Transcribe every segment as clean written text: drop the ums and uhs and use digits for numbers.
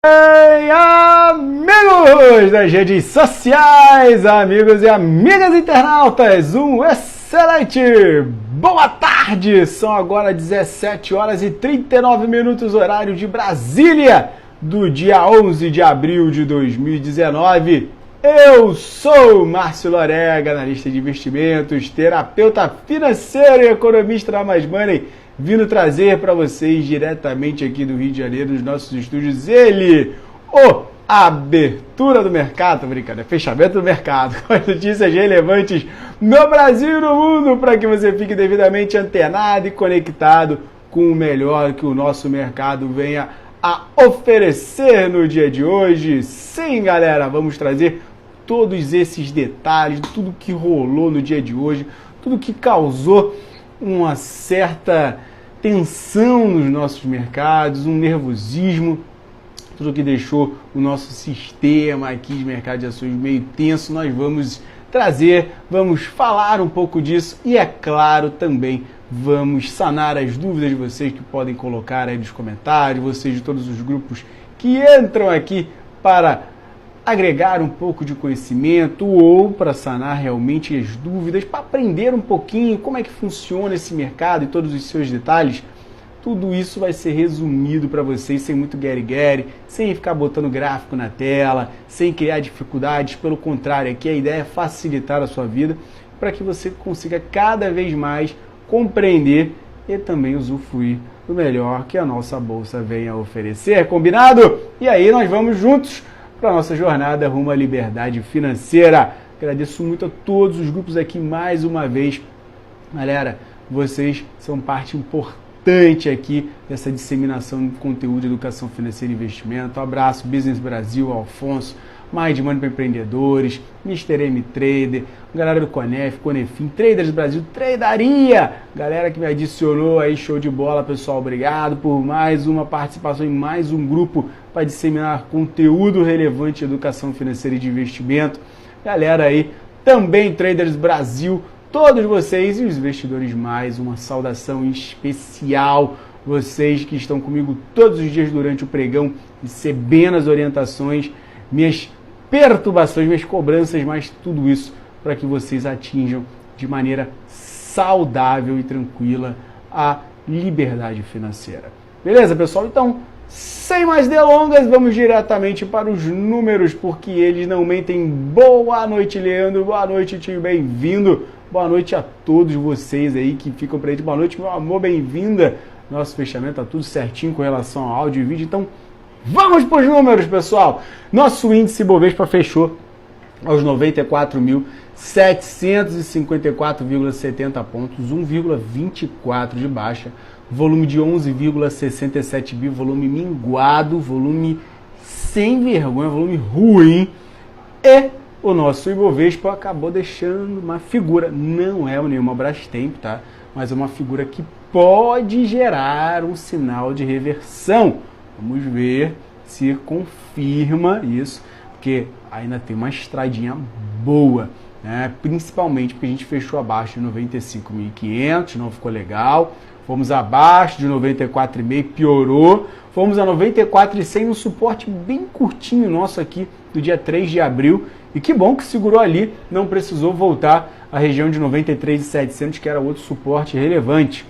Ei, amigos das redes sociais, amigos e amigas internautas, um excelente boa tarde! São agora 17 horas e 39 minutos, horário de Brasília, do dia 11 de abril de 2019. Eu sou Márcio Lorega, analista de investimentos, terapeuta financeiro e economista da Mais Money, vindo trazer para vocês diretamente aqui do Rio de Janeiro, nos nossos estúdios, ele, abertura do mercado, brincadeira, fechamento do mercado, com as notícias relevantes no Brasil e no mundo, para que você fique devidamente antenado e conectado com o melhor que o nosso mercado venha a oferecer no dia de hoje. Sim, galera, vamos trazer todos esses detalhes, tudo que rolou no dia de hoje, tudo que causou uma certa tensão nos nossos mercados, um nervosismo, tudo que deixou o nosso sistema aqui de mercado de ações meio tenso. Nós vamos trazer, vamos falar um pouco disso e, é claro, também vamos sanar as dúvidas de vocês que podem colocar aí nos comentários, vocês de todos os grupos que entram aqui para agregar um pouco de conhecimento ou para sanar realmente as dúvidas, para aprender um pouquinho como é que funciona esse mercado e todos os seus detalhes. Tudo isso vai ser resumido para vocês sem muito guere-guere, sem ficar botando gráfico na tela, sem criar dificuldades. Pelo contrário, aqui a ideia é facilitar a sua vida para que você consiga cada vez mais compreender e também usufruir do melhor que a nossa bolsa vem a oferecer. Combinado? E aí nós vamos juntos para a nossa jornada rumo à liberdade financeira. Agradeço muito a todos os grupos aqui mais uma vez. Galera, vocês são parte importante aqui dessa disseminação de conteúdo de educação financeira e investimento. Um abraço, Business Brasil, Alfonso, Mind Money para empreendedores, Mr. M Trader, galera do Conef, Conefim, Traders Brasil, Tradearia, galera que me adicionou aí, show de bola, pessoal, obrigado por mais uma participação em mais um grupo para disseminar conteúdo relevante de educação financeira e de investimento. Galera aí, também Traders Brasil, todos vocês e os investidores, mais uma saudação especial, vocês que estão comigo todos os dias durante o pregão, recebendo as orientações, minhas perturbações, minhas cobranças, mas tudo isso para que vocês atinjam de maneira saudável e tranquila a liberdade financeira. Beleza, pessoal? Então, sem mais delongas, vamos diretamente para os números, porque eles não mentem. Boa noite, Leandro. Boa noite, tio. Bem-vindo. Boa noite a todos vocês aí que ficam presentes. Boa noite, meu amor. Bem-vinda. Nosso fechamento tá tudo certinho com relação ao áudio e vídeo. Então, vamos para os números, pessoal. Nosso índice Bovespa fechou aos 94.754,70 pontos, 1,24 de baixa, volume de 11,67 bi, volume minguado, volume sem vergonha, volume ruim. E o nosso Ibovespa acabou deixando uma figura, não é nenhuma Brastemp, tá? Mas é uma figura que pode gerar um sinal de reversão. Vamos ver se confirma isso, porque ainda tem uma estradinha boa, né? Principalmente porque a gente fechou abaixo de 95.500, não ficou legal. Fomos abaixo de 94,5, piorou. Fomos a 94,100, um suporte bem curtinho nosso aqui do dia 3 de abril. E que bom que segurou ali, não precisou voltar à região de 93,700, que era outro suporte relevante.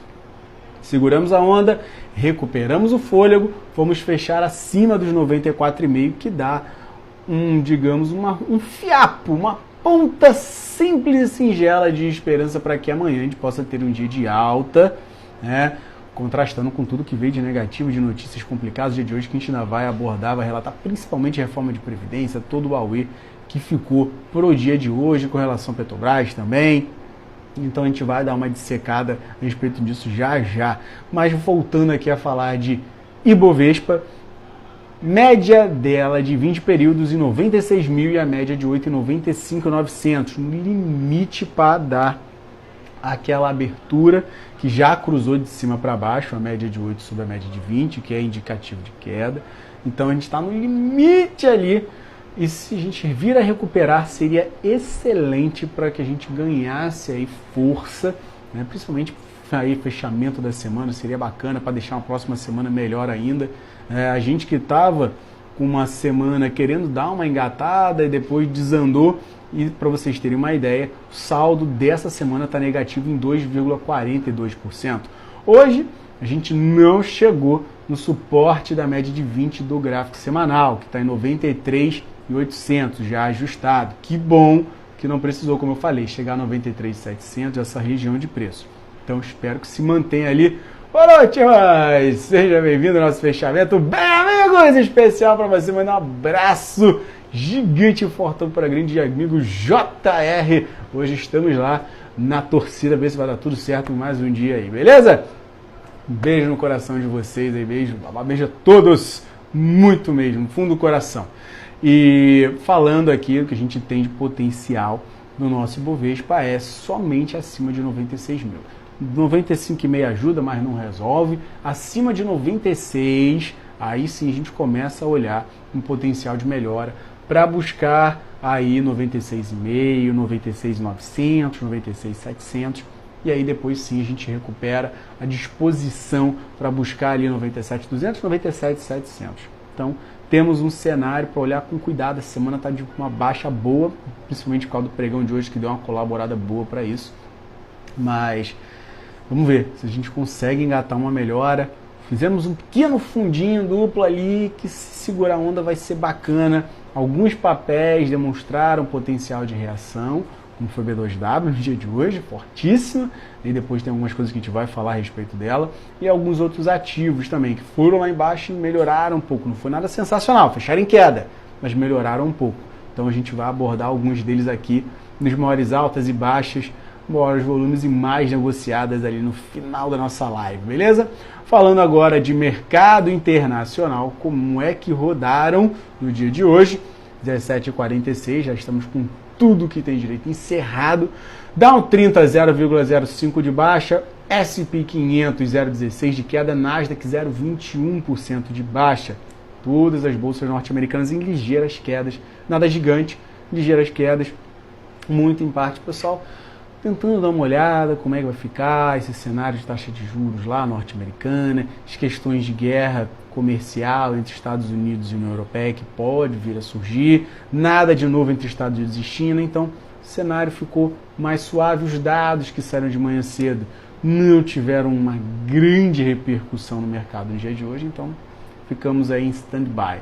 Seguramos a onda, recuperamos o fôlego, fomos fechar acima dos 94,5, que dá digamos, um fiapo, uma ponta simples e singela de esperança para que amanhã a gente possa ter um dia de alta, né? Contrastando com tudo que veio de negativo, de notícias complicadas. O dia de hoje que a gente ainda vai abordar, vai relatar principalmente a reforma de Previdência, todo o auê que ficou pro dia de hoje com relação a Petrobras também. Então a gente vai dar uma dissecada a respeito disso já já. Mas voltando aqui a falar de Ibovespa, média dela de 20 períodos em 96 mil e a média de 8 em 95.900. No limite para dar aquela abertura que já cruzou de cima para baixo, a média de 8 sobre a média de 20, que é indicativo de queda. Então a gente está no limite ali. E se a gente vir a recuperar, seria excelente para que a gente ganhasse aí força, né? Principalmente aí fechamento da semana, seria bacana para deixar uma próxima semana melhor ainda. A gente que estava com uma semana querendo dar uma engatada e depois desandou. E para vocês terem uma ideia, o saldo dessa semana está negativo em 2,42%. Hoje a gente não chegou no suporte da média de 20 do gráfico semanal, que está em 93.800, já ajustado. Que bom que não precisou, como eu falei, chegar a 93.700, essa região de preço. Então espero que se mantenha ali. Boa noite, mas seja bem-vindo ao nosso fechamento. Bem, amigos, especial para você, mandar um abraço gigante e fortão para grande amigo JR. Hoje estamos lá na torcida, ver se vai dar tudo certo mais um dia aí, beleza? Um beijo no coração de vocês aí, beijo a todos, muito mesmo, no fundo do coração. E falando aqui, o que a gente tem de potencial no nosso Ibovespa é somente acima de 96 mil. 95,5 ajuda, mas não resolve. Acima de 96, aí sim a gente começa a olhar um potencial de melhora para buscar aí 96,5, 96,900, 96,700. E aí depois sim a gente recupera a disposição para buscar ali 97,200, 97,700. Então temos um cenário para olhar com cuidado. Essa semana está de uma baixa boa, principalmente por causa do pregão de hoje, que deu uma colaborada boa para isso. Mas vamos ver se a gente consegue engatar uma melhora. Fizemos um pequeno fundinho duplo ali, que se segurar a onda vai ser bacana. Alguns papéis demonstraram potencial de reação, como foi B2W no dia de hoje, fortíssima. E depois tem algumas coisas que a gente vai falar a respeito dela. E alguns outros ativos também, que foram lá embaixo e melhoraram um pouco. Não foi nada sensacional, fecharam em queda, mas melhoraram um pouco. Então a gente vai abordar alguns deles aqui, nos maiores altas e baixas, maiores volumes e mais negociadas ali no final da nossa live, beleza? Falando agora de mercado internacional, como é que rodaram no dia de hoje, 17h46, já estamos com tudo que tem direito encerrado. Dow 30, 0,05 de baixa, S&P 500, 0,16 de queda, Nasdaq 0,21% de baixa. Todas as bolsas norte-americanas em ligeiras quedas, nada gigante, ligeiras quedas, muito em parte, pessoal, tentando dar uma olhada como é que vai ficar esse cenário de taxa de juros lá norte-americana, as questões de guerra comercial entre Estados Unidos e União Europeia que pode vir a surgir, nada de novo entre Estados Unidos e China, então o cenário ficou mais suave. Os dados que saíram de manhã cedo não tiveram uma grande repercussão no mercado no dia de hoje, então ficamos aí em stand-by.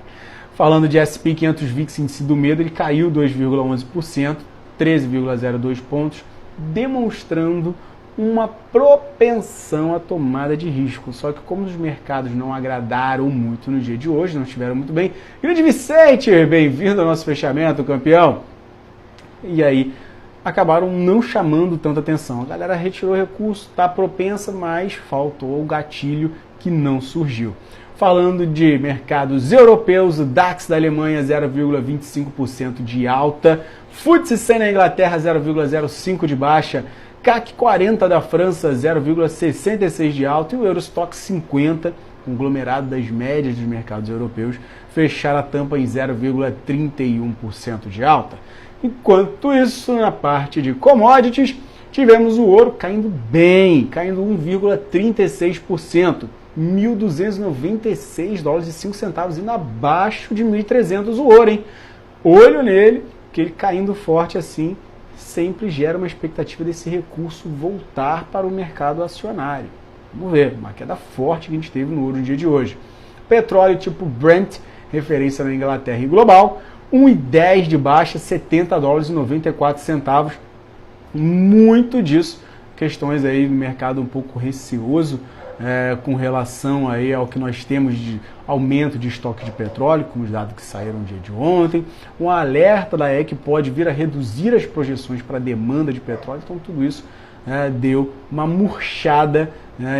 Falando de S&P 500 VIX, índice do medo, ele caiu 2,11%, 13,02 pontos, demonstrando uma propensão à tomada de risco. Só que como os mercados não agradaram muito no dia de hoje, não estiveram muito bem. Grande Vicente, bem-vindo ao nosso fechamento, campeão. E aí, acabaram não chamando tanta atenção. A galera retirou recurso, está propensa, mas faltou o gatilho que não surgiu. Falando de mercados europeus, o DAX da Alemanha 0,25% de alta, FTSE 100 na Inglaterra 0,05% de baixa, CAC 40 da França 0,66% de alta e o Eurostock 50, conglomerado das médias dos mercados europeus, fecharam a tampa em 0,31% de alta. Enquanto isso, na parte de commodities, tivemos o ouro caindo bem, caindo 1,36%. 1.296 dólares e 5 centavos, indo abaixo de 1.300 o ouro, hein? Olho nele, que ele caindo forte assim, sempre gera uma expectativa desse recurso voltar para o mercado acionário. Vamos ver, uma queda forte que a gente teve no ouro no dia de hoje. Petróleo tipo Brent, referência na Inglaterra e global, 1,10 de baixa, 70 dólares e 94 centavos. Muito disso, questões aí do mercado um pouco receoso, com relação aí ao que nós temos de aumento de estoque de petróleo, como os dados que saíram no dia de ontem, um alerta da EC pode vir a reduzir as projeções para a demanda de petróleo, então tudo isso deu uma murchada,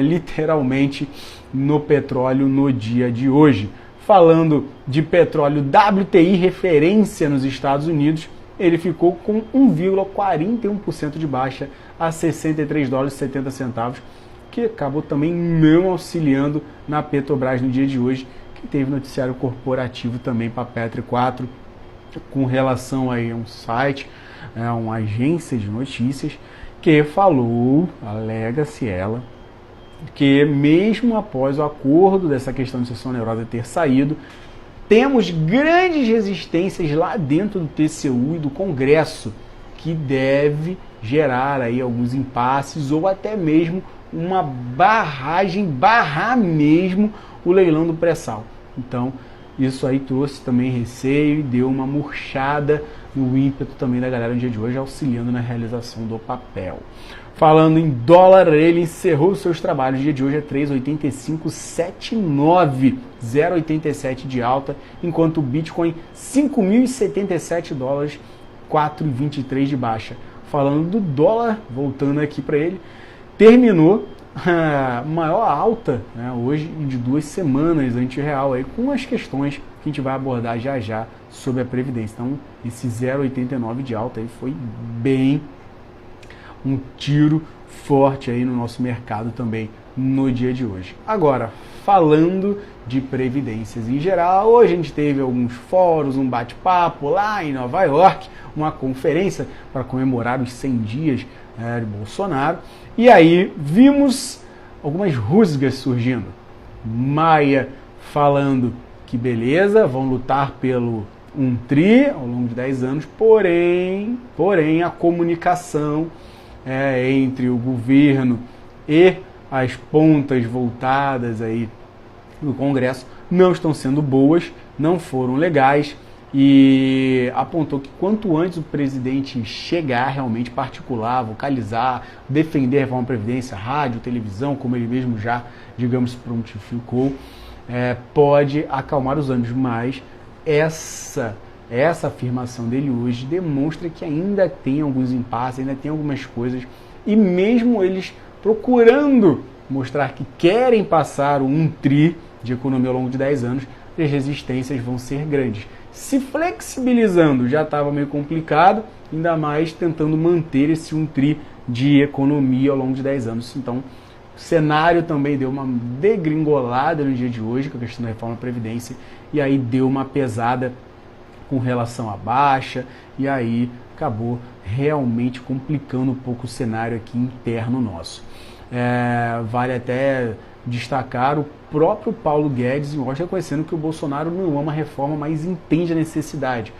literalmente, no petróleo no dia de hoje. Falando de petróleo WTI, referência nos Estados Unidos, ele ficou com 1,41% de baixa a 63 dólares e 70 centavos, que acabou também não auxiliando na Petrobras no dia de hoje, que teve noticiário corporativo também para a Petro 4, com relação aí a um site, uma agência de notícias, que falou, alega-se ela, que mesmo após o acordo dessa questão de cessão onerosa ter saído, temos grandes resistências lá dentro do TCU e do Congresso, que deve gerar aí alguns impasses ou até mesmo uma barragem, barrar mesmo o leilão do pré-sal. Então, isso aí trouxe também receio e deu uma murchada no ímpeto também da galera no dia de hoje, auxiliando na realização do papel. Falando em dólar, ele encerrou os seus trabalhos. O dia de hoje é 3,8579, 0,87 de alta, enquanto o Bitcoin 5.077 dólares, 4,23 de baixa. Falando do dólar, voltando aqui para ele, terminou a maior alta, né, hoje de 2 semanas anti-real, aí, com as questões que a gente vai abordar já já sobre a Previdência. Então, esse 0,89 de alta aí foi bem um tiro forte aí no nosso mercado também no dia de hoje. Agora, falando de previdências em geral, hoje a gente teve alguns fóruns, um bate-papo lá em Nova York, uma conferência para comemorar os 100 dias de Bolsonaro, e aí vimos algumas rusgas surgindo. Maia falando que beleza, vão lutar pelo 1 tri ao longo de 10 anos, porém a comunicação entre o governo e as pontas voltadas aí do Congresso não estão sendo boas, não foram legais, e apontou que quanto antes o presidente chegar realmente particular, vocalizar, defender a reforma da Previdência, rádio, televisão, como ele mesmo já, digamos, prontificou, pode acalmar os ânimos, mas essa afirmação dele hoje demonstra que ainda tem alguns impasses, ainda tem algumas coisas, e mesmo eles procurando mostrar que querem passar o 1 tri de economia ao longo de 10 anos, as resistências vão ser grandes. Se flexibilizando já estava meio complicado, ainda mais tentando manter esse 1 tri de economia ao longo de 10 anos. Então, o cenário também deu uma degringolada no dia de hoje com a questão da reforma da Previdência, e aí deu uma pesada com relação à baixa, e aí acabou realmente complicando um pouco o cenário aqui interno nosso. Vale até destacar o próprio Paulo Guedes reconhecendo que o Bolsonaro não ama a reforma, mas entende a necessidade,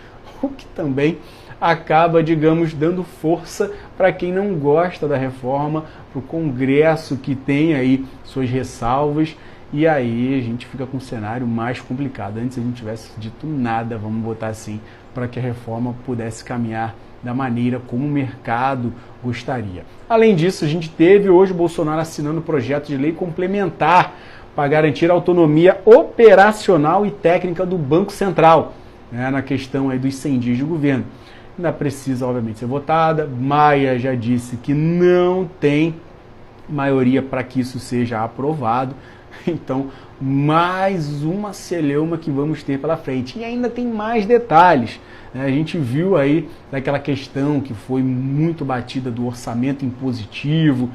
o que também acaba, digamos, dando força para quem não gosta da reforma, para o Congresso que tem aí suas ressalvas, e aí a gente fica com um cenário mais complicado. Antes a gente tivesse dito nada, vamos botar assim, para que a reforma pudesse caminhar da maneira como o mercado gostaria. Além disso, a gente teve hoje o Bolsonaro assinando o projeto de lei complementar para garantir a autonomia operacional e técnica do Banco Central, na questão aí dos 100 dias de governo. Ainda precisa, obviamente, ser votada. Maia já disse que não tem maioria para que isso seja aprovado. Então, mais uma celeuma que vamos ter pela frente. E ainda tem mais detalhes. A gente viu aí daquela questão que foi muito batida do orçamento impositivo.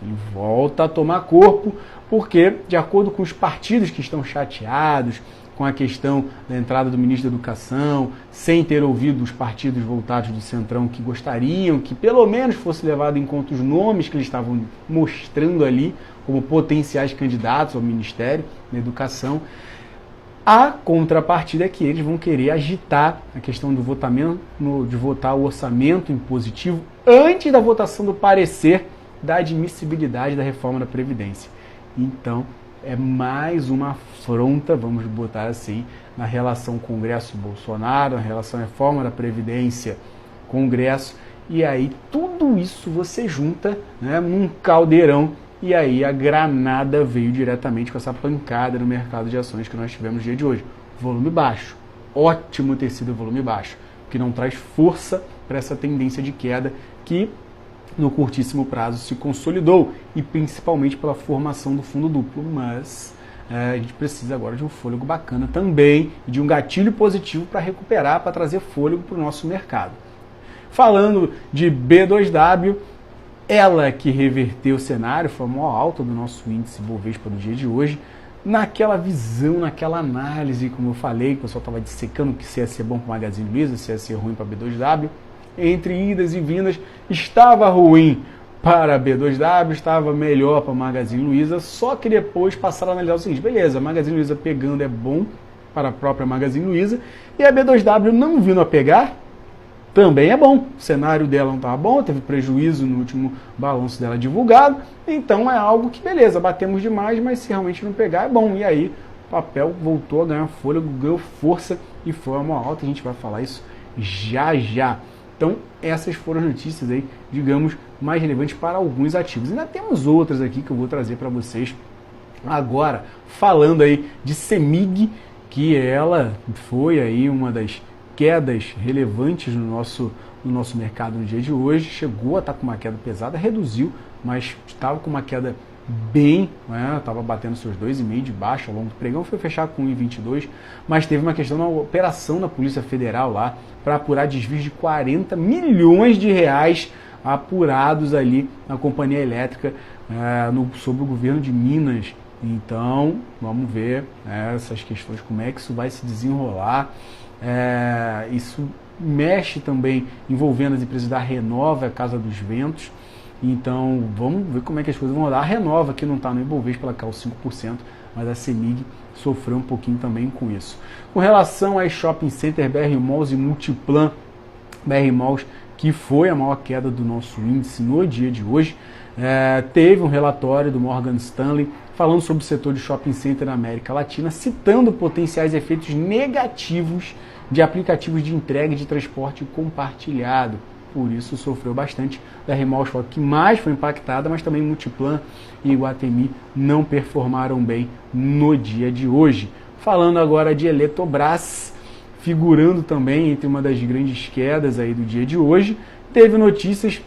Ele volta a tomar corpo, porque, de acordo com os partidos que estão chateados com a questão da entrada do ministro da Educação, sem ter ouvido os partidos voltados do Centrão que gostariam que pelo menos fosse levado em conta os nomes que eles estavam mostrando ali como potenciais candidatos ao Ministério da Educação, a contrapartida é que eles vão querer agitar a questão do votamento, de votar o orçamento impositivo antes da votação do parecer da admissibilidade da reforma da Previdência. Então, é mais uma afronta, vamos botar assim, na relação Congresso-Bolsonaro, na relação reforma da Previdência, Congresso, e aí tudo isso você junta, num caldeirão, e aí a granada veio diretamente com essa pancada no mercado de ações que nós tivemos no dia de hoje. Volume baixo, ótimo ter sido volume baixo, que não traz força para essa tendência de queda que no curtíssimo prazo se consolidou, e principalmente pela formação do fundo duplo, mas a gente precisa agora de um fôlego bacana também, de um gatilho positivo para recuperar, para trazer fôlego para o nosso mercado. Falando de B2W, ela que reverteu o cenário, foi a maior alta do nosso índice Bovespa do dia de hoje, naquela visão, naquela análise, como eu falei, que o pessoal estava dissecando que se ia ser bom para o Magazine Luiza, se ia ser ruim para a B2W, entre idas e vindas, estava ruim para a B2W, estava melhor para a Magazine Luiza, só que depois passaram a analisar o seguinte: beleza, a Magazine Luiza pegando é bom, para a própria Magazine Luiza, e a B2W não vindo a pegar, também é bom. O cenário dela não estava bom, teve prejuízo no último balanço dela divulgado, então é algo que, beleza, batemos demais, mas se realmente não pegar, é bom. E aí, o papel voltou a ganhar fôlego, ganhou força e foi uma alta, a gente vai falar isso já já. Então, essas foram as notícias aí, digamos, mais relevantes para alguns ativos. Ainda temos outras aqui que eu vou trazer para vocês agora, falando aí de CEMIG, que ela foi aí uma das quedas relevantes no nosso mercado no dia de hoje. Chegou a estar com uma queda pesada, reduziu, mas estava com uma queda bem, estava batendo seus 2,5 de baixa ao longo do pregão, foi fechar com 1,22, mas teve uma questão na operação da Polícia Federal lá para apurar desvios de 40 milhões de reais apurados ali na companhia elétrica sob o governo de Minas. Então, vamos ver essas questões, como é que isso vai se desenrolar. Isso mexe também envolvendo as empresas da Renova, a Casa dos Ventos. Então, vamos ver como é que as coisas vão rodar. A Renova, que não está no Ibovespa, ela caiu 5%, mas a CEMIG sofreu um pouquinho também com isso. Com relação a Shopping Center, BR Malls e Multiplan, BR Malls, que foi a maior queda do nosso índice no dia de hoje, teve um relatório do Morgan Stanley falando sobre o setor de shopping center na América Latina, citando potenciais efeitos negativos de aplicativos de entrega e de transporte compartilhado. Por isso sofreu bastante. Da Malls foi a que mais foi impactada, mas também Multiplan e Iguatemi não performaram bem no dia de hoje. Falando agora de Eletrobras, figurando também entre uma das grandes quedas aí do dia de hoje, teve notícias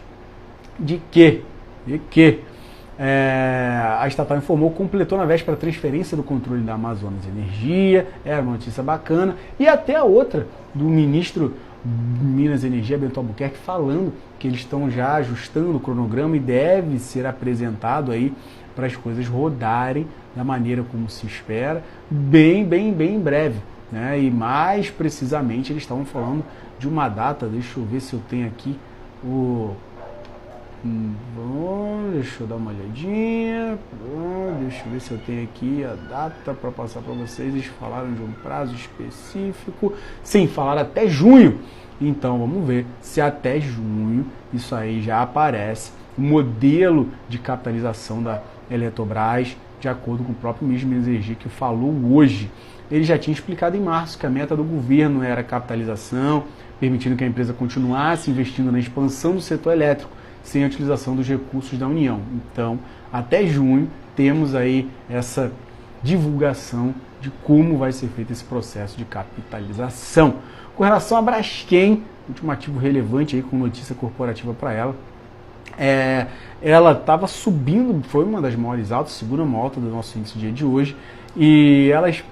de que a estatal informou que completou na véspera a transferência do controle da Amazonas Energia, era uma notícia bacana, e até a outra do ministro de Minas e Energia, Bento Albuquerque, falando que eles estão já ajustando o cronograma e deve ser apresentado aí para as coisas rodarem da maneira como se espera, bem em breve. E mais precisamente eles estavam falando de uma data, deixa eu ver se eu tenho aqui deixa eu dar uma olhadinha, deixa eu ver se eu tenho aqui a data para passar para vocês. Eles falaram de um prazo específico, sim, falaram até junho. Então vamos ver se até junho isso aí já aparece, o modelo de capitalização da Eletrobras, de acordo com o próprio ministro de Minas e Energia, que falou hoje. Ele já tinha explicado em março que a meta do governo era a capitalização, permitindo que a empresa continuasse investindo na expansão do setor elétrico, sem a utilização dos recursos da União. Então, até junho, temos aí essa divulgação de como vai ser feito esse processo de capitalização. Com relação a Braskem, último ativo relevante aí com notícia corporativa para ela, ela estava subindo, foi uma das maiores altas, segunda maior alta do nosso índice dia de hoje, e elas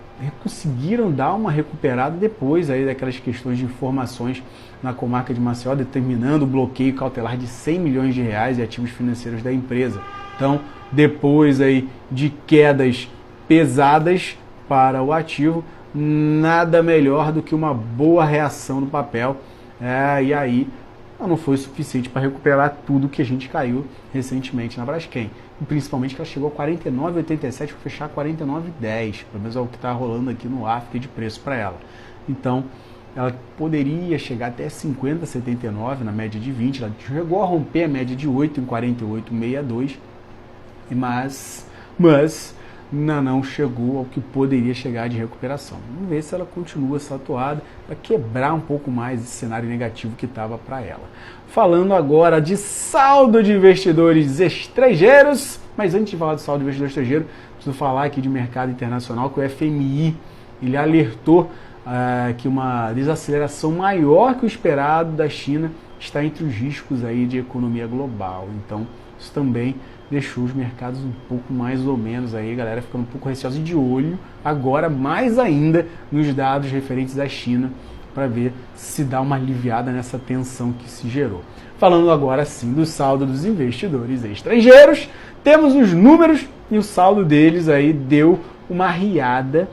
conseguiram dar uma recuperada depois aí daquelas questões de informações na comarca de Maceió, determinando o bloqueio cautelar de 100 milhões de reais de ativos financeiros da empresa. Então, depois aí de quedas pesadas para o ativo, nada melhor do que uma boa reação no papel, e aí não foi suficiente para recuperar tudo que a gente caiu recentemente na Braskem. Principalmente que ela chegou a 49,87 para fechar 49,10, pelo menos é o que está rolando aqui no AFP de preço para ela. Então, ela poderia chegar até 50,79 na média de 20, ela chegou a romper a média de 8 em 48,62, mas não chegou ao que poderia chegar de recuperação. Vamos ver se ela continua essa atuada para quebrar um pouco mais esse cenário negativo que estava para ela. Falando agora de saldo de investidores estrangeiros, mas antes de falar de saldo de investidor estrangeiro, preciso falar aqui de mercado internacional, que o FMI ele alertou que uma desaceleração maior que o esperado da China está entre os riscos aí de economia global. Então, isso também deixou os mercados um pouco mais ou menos aí, galera, ficando um pouco receosa e de olho, agora mais ainda nos dados referentes à China, para ver se dá uma aliviada nessa tensão que se gerou. Falando agora sim do saldo dos investidores estrangeiros, temos os números e o saldo deles aí deu uma riada,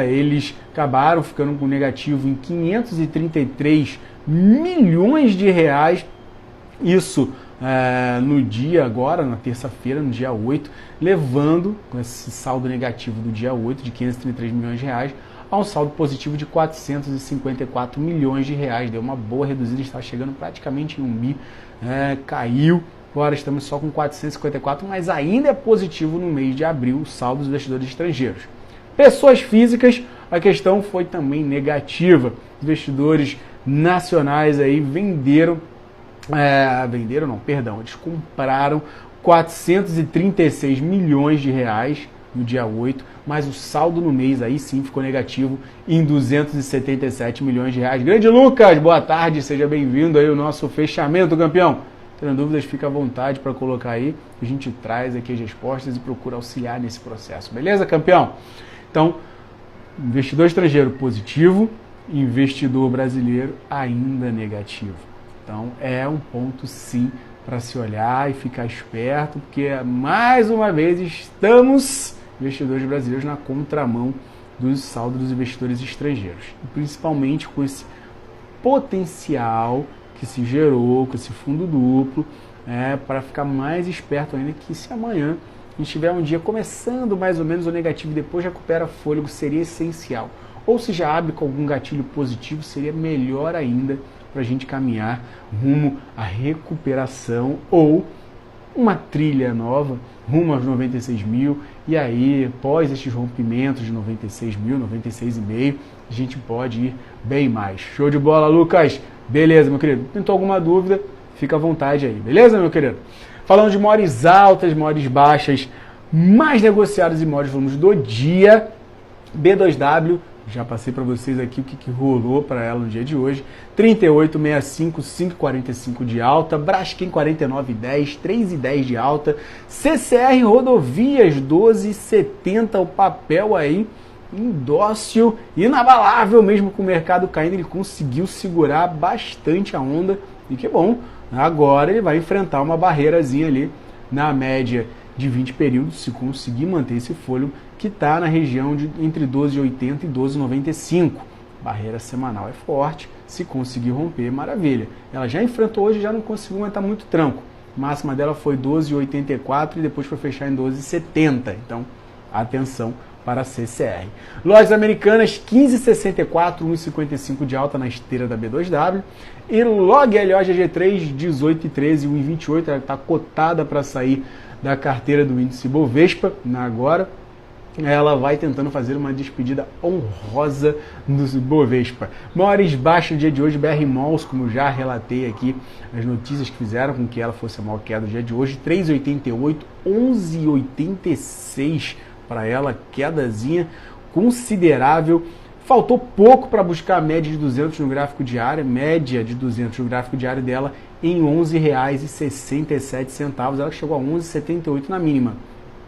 eles acabaram ficando com negativo em 533 milhões de reais, isso no dia agora, na terça-feira, no dia 8, levando com esse saldo negativo do dia 8 de 533 milhões de reais a um saldo positivo de 454 milhões de reais. Deu uma boa reduzida, está chegando praticamente em 1 bi, caiu. Agora estamos só com 454, mas ainda é positivo no mês de abril o saldo dos investidores estrangeiros. Pessoas físicas, a questão foi também negativa. Investidores nacionais aí eles compraram 436 milhões de reais no dia 8, mas o saldo no mês aí sim ficou negativo em 277 milhões de reais. Grande Lucas, boa tarde, seja bem-vindo aí ao nosso fechamento, campeão. Tendo dúvidas, fica à vontade para colocar aí, a gente traz aqui as respostas e procura auxiliar nesse processo, beleza, campeão? Então, investidor estrangeiro positivo, investidor brasileiro ainda negativo. Então, é um ponto sim para se olhar e ficar esperto, porque mais uma vez estamos, investidores brasileiros, na contramão dos saldos dos investidores estrangeiros. E principalmente com esse potencial que se gerou, com esse fundo duplo, para ficar mais esperto ainda, que se amanhã a gente tiver um dia começando mais ou menos o negativo e depois recupera fôlego, seria essencial. Ou se já abre com algum gatilho positivo, seria melhor ainda para a gente caminhar rumo à recuperação ou uma trilha nova rumo aos 96 mil, e aí, após estes rompimentos de 96 mil, 96,5, a gente pode ir bem mais. Show de bola, Lucas! Beleza, meu querido? Pintou alguma dúvida? Fica à vontade aí, beleza, meu querido? Falando de maiores altas, maiores baixas, mais negociados e maiores volumes do dia, B2W, já passei para vocês aqui o que rolou para ela no dia de hoje, 38,65, 5,45 de alta, Braskem 49,10, 3,10 de alta, CCR Rodovias 12,70, o papel aí, indócil, inabalável, mesmo com o mercado caindo, ele conseguiu segurar bastante a onda, e que bom, agora ele vai enfrentar uma barreirazinha ali na média de 20 períodos, se conseguir manter esse fôlego, que está na região de entre 12,80 e 12,95. Barreira semanal é forte, se conseguir romper, maravilha. Ela já enfrentou hoje, já não conseguiu aguentar muito tranco. A máxima dela foi 12,84 e depois foi fechar em 12,70. Então, atenção para a CCR. Lojas americanas, 15,64, 1,55 de alta na esteira da B2W. E Log LOGG3, 18,13, 1,28. Ela está cotada para sair da carteira do índice Bovespa agora. Ela vai tentando fazer uma despedida honrosa do Bovespa. Maiores baixas do dia de hoje, BR Malls, como já relatei aqui, as notícias que fizeram com que ela fosse a maior queda do dia de hoje, 3,88, 11,86 para ela, quedazinha considerável. Faltou pouco para buscar a média de 200 no gráfico diário, média de 200 no gráfico diário dela em R$ 11,67. Ela chegou a 11,78 na mínima.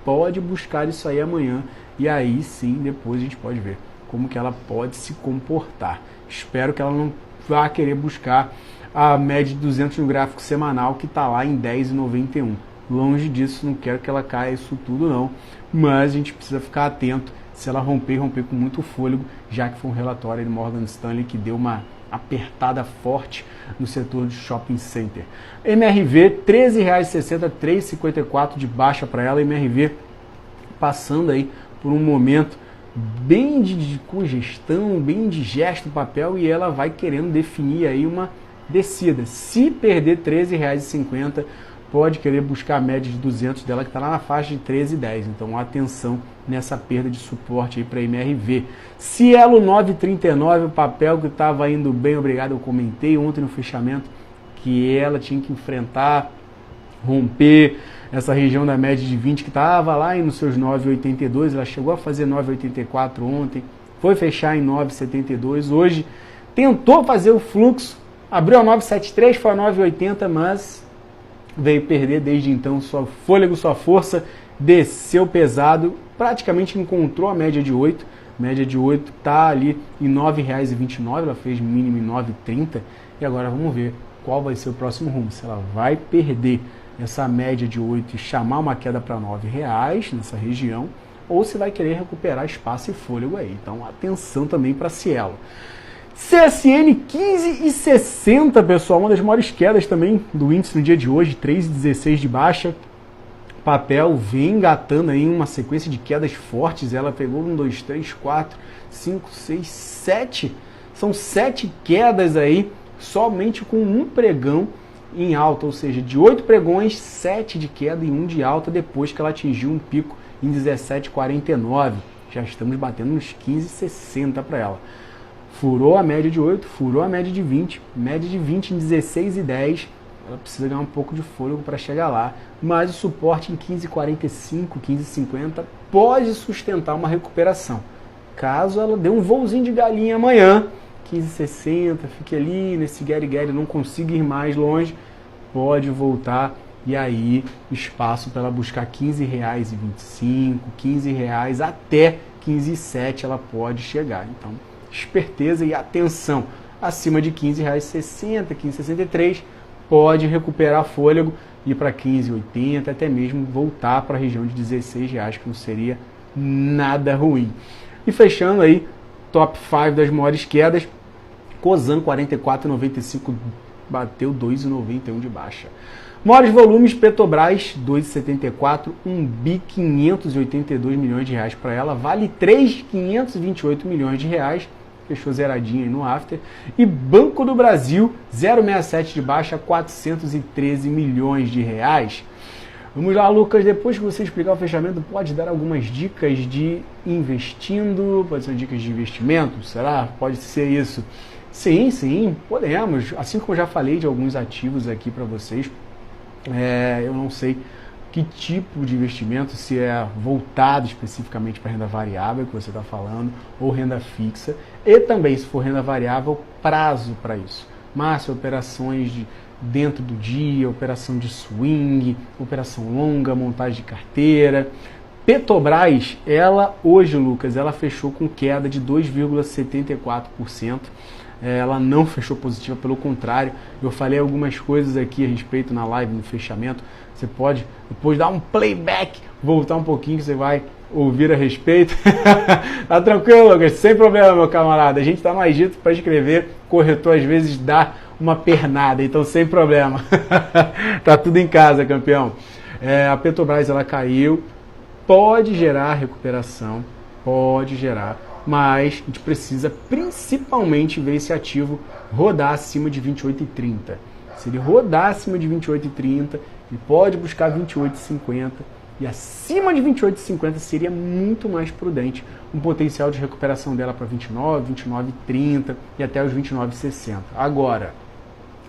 Pode buscar isso aí amanhã e aí sim depois a gente pode ver como que ela pode se comportar. Espero que ela não vá querer buscar a média de 200 no gráfico semanal que está lá em 10,91. Longe disso, não quero que ela caia isso tudo não, mas a gente precisa ficar atento se ela romper com muito fôlego, já que foi um relatório do Morgan Stanley que deu uma apertada forte no setor de shopping center. MRV, R$ 13,60, 3,54 de baixa para ela. MRV passando aí por um momento bem de congestão, bem indigesto o papel, e ela vai querendo definir aí uma descida. Se perder R$ 13,50, pode querer buscar a média de 200 dela, que está lá na faixa de 13,10. Então, atenção nessa perda de suporte aí para a MRV. Cielo 9,39, o papel que estava indo bem, obrigado, eu comentei ontem no fechamento que ela tinha que enfrentar, romper essa região da média de 20 que estava lá nos seus 9,82, ela chegou a fazer 9,84 ontem, foi fechar em 9,72, hoje tentou fazer o fluxo, abriu a 9,73, foi a 9,80, mas veio perder desde então sua fôlego, sua força, desceu pesado, praticamente encontrou a média de 8. Média de 8 está ali em R$ 9,29, ela fez mínimo em 9,30. E agora vamos ver qual vai ser o próximo rumo. Se ela vai perder essa média de 8 e chamar uma queda para R$ 9,00 nessa região, ou se vai querer recuperar espaço e fôlego aí. Então atenção também para a Cielo. CSN 15,60, pessoal, uma das maiores quedas também do índice no dia de hoje, 3,16 de baixa. papel vem engatando aí uma sequência de quedas fortes. Ela pegou 1, 2, 3, 4, 5, 6, 7. São 7 quedas aí, somente com um pregão em alta, ou seja, de 8 pregões, 7 de queda e 1 de alta, depois que ela atingiu um pico em 17,49. Já estamos batendo uns 15,60 para ela. Furou a média de 8, furou a média de 20, média de 20 em 16,10. Ela precisa ganhar um pouco de fôlego para chegar lá, mas o suporte em 15,45, 15,50 pode sustentar uma recuperação. Caso ela dê um voozinho de galinha amanhã, 15,60, fique ali nesse guere-guere, não consiga ir mais longe, pode voltar e aí espaço para ela buscar R$15,25, R$15 até 15,7 ela pode chegar. Então, esperteza e atenção, acima de R$15,60, 15,63 pode recuperar fôlego e ir para 15,80, até mesmo voltar para a região de R$16, que não seria nada ruim. E fechando aí, top 5 das maiores quedas, Cosan 44,95 bateu 2,91 de baixa. Maiores volumes, Petrobras 2,74, 1.582 milhões de reais para ela, Vale 3,528 milhões de reais, fechou zeradinho aí no after. E Banco do Brasil 0,67 de baixa, 413 milhões de reais. Vamos lá, Lucas, depois que você explicar o fechamento, pode dar algumas dicas de investindo, pode ser dicas de investimento, será? Pode ser isso? Sim, sim, podemos. Assim como eu já falei de alguns ativos aqui para vocês, eu não sei que tipo de investimento, se é voltado especificamente para renda variável que você está falando, ou renda fixa, e também, se for renda variável, prazo para isso. Márcio, operações dentro do dia, operação de swing, operação longa, montagem de carteira. Petrobras, ela hoje, Lucas, ela fechou com queda de 2,74%. Ela não fechou positiva, pelo contrário, eu falei algumas coisas aqui a respeito na live, no fechamento. Você pode depois dar um playback, voltar um pouquinho que você vai ouvir a respeito. Tá tranquilo, Lucas? Sem problema, meu camarada. A gente tá no agito para escrever, corretor às vezes dá uma pernada, então sem problema. Tá tudo em casa, campeão. A Petrobras, ela caiu, pode gerar recuperação, pode gerar, mas a gente precisa principalmente ver esse ativo rodar acima de 28,30. Se ele rodar acima de 28,30, ele pode buscar 28,50 e acima de 28,50 seria muito mais prudente. Um potencial de recuperação dela para 29, 29,30 e até os 29,60. Agora,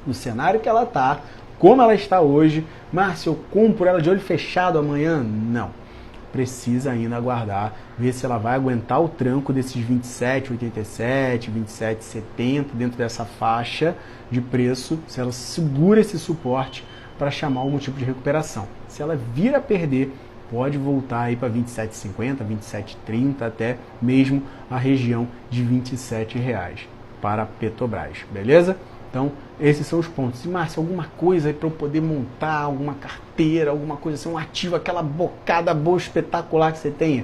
no cenário que ela está, como ela está hoje, Márcio, eu compro ela de olho fechado amanhã? Não. Precisa ainda aguardar, ver se ela vai aguentar o tranco desses 27,87, 27,70 dentro dessa faixa de preço, se ela segura esse suporte para chamar algum tipo de recuperação. Se ela vir a perder, pode voltar aí para 27,50, 27,30 até mesmo a região de R$27 para a Petrobras, beleza? Então, esses são os pontos. E, Márcio, alguma coisa aí para eu poder montar, alguma carteira, alguma coisa assim, um ativo, aquela bocada boa, espetacular que você tenha?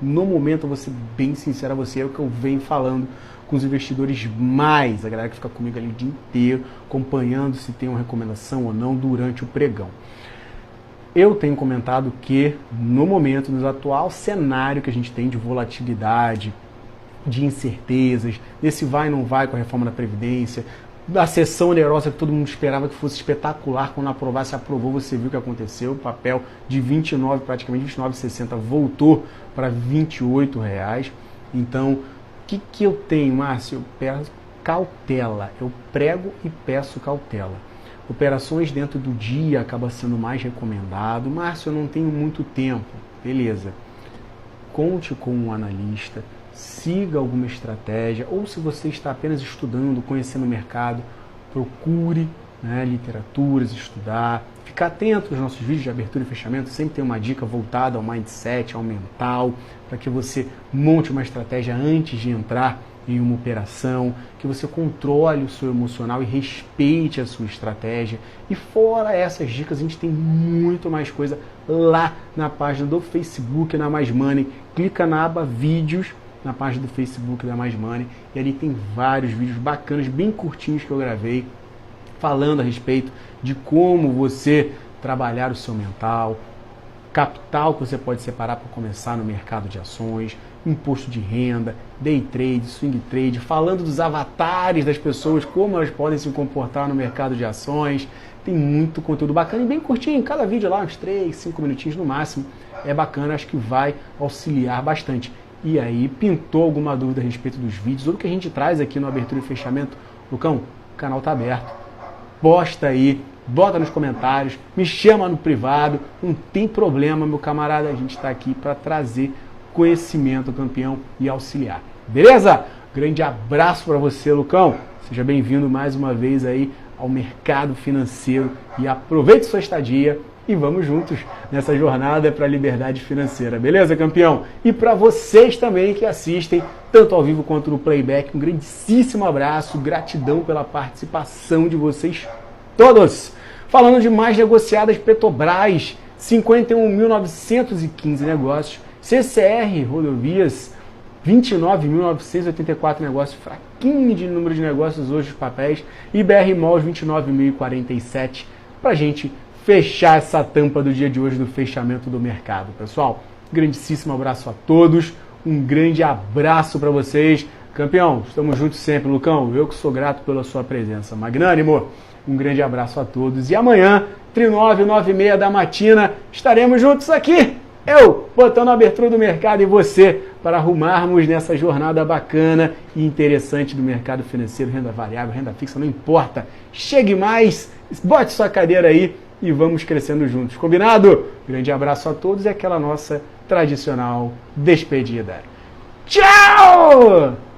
No momento, eu vou ser bem sincero a você, é o que eu venho falando com os investidores mais, a galera que fica comigo ali o dia inteiro, acompanhando se tem uma recomendação ou não durante o pregão. Eu tenho comentado que, no momento, no atual cenário que a gente tem de volatilidade, de incertezas, desse vai ou não vai com a reforma da Previdência, da sessão onerosa que todo mundo esperava que fosse espetacular, quando aprovasse, aprovou, você viu o que aconteceu, o papel de 29, praticamente 29,60 voltou para R$28. Então, o que eu tenho, Márcio? Eu peço cautela, eu prego e peço cautela. Operações dentro do dia acaba sendo mais recomendado. Márcio, eu não tenho muito tempo. Beleza. Conte com um analista, siga alguma estratégia, ou se você está apenas estudando, conhecendo o mercado, procure literaturas, estudar, ficar atento aos nossos vídeos de abertura e fechamento, sempre tem uma dica voltada ao mindset, ao mental, para que você monte uma estratégia antes de entrar em uma operação, que você controle o seu emocional e respeite a sua estratégia. E fora essas dicas, a gente tem muito mais coisa lá na página do Facebook, na Mais Money. Clica na aba Vídeos, na página do Facebook da Mais Money, e ali tem vários vídeos bacanas, bem curtinhos que eu gravei, falando a respeito de como você trabalhar o seu mental, capital que você pode separar para começar no mercado de ações, imposto de renda, day trade, swing trade, falando dos avatares das pessoas, como elas podem se comportar no mercado de ações. Tem muito conteúdo bacana e bem curtinho, cada vídeo lá uns 3, 5 minutinhos no máximo. É bacana, acho que vai auxiliar bastante. E aí, pintou alguma dúvida a respeito dos vídeos, ou do que a gente traz aqui no Abertura e Fechamento? Lucão, o canal tá aberto. Posta aí, bota nos comentários, me chama no privado, não tem problema, meu camarada, a gente está aqui para trazer conhecimento, campeão, e auxiliar. Beleza? Grande abraço para você, Lucão. Seja bem-vindo mais uma vez aí ao mercado financeiro e aproveite sua estadia e vamos juntos nessa jornada para a liberdade financeira. Beleza, campeão? E para vocês também que assistem, tanto ao vivo quanto no playback, um grandíssimo abraço, gratidão pela participação de vocês todos. Falando de mais negociadas, Petrobras, 51.915 negócios, CCR Rodovias, 29.984 negócios, fraquinho de número de negócios hoje os papéis, e BR Malls, 29.047, para a gente fechar essa tampa do dia de hoje do fechamento do mercado. Pessoal, grandíssimo abraço a todos, um grande abraço para vocês. Campeão, estamos juntos sempre, Lucão, eu que sou grato pela sua presença. Magnânimo, um grande abraço a todos. E amanhã, entre 9 e 9h30 da matina, estaremos juntos aqui. Eu, botando a abertura do mercado e você, para arrumarmos nessa jornada bacana e interessante do mercado financeiro, renda variável, renda fixa, não importa. Chegue mais, bote sua cadeira aí e vamos crescendo juntos. Combinado? Grande abraço a todos e aquela nossa tradicional despedida. Tchau!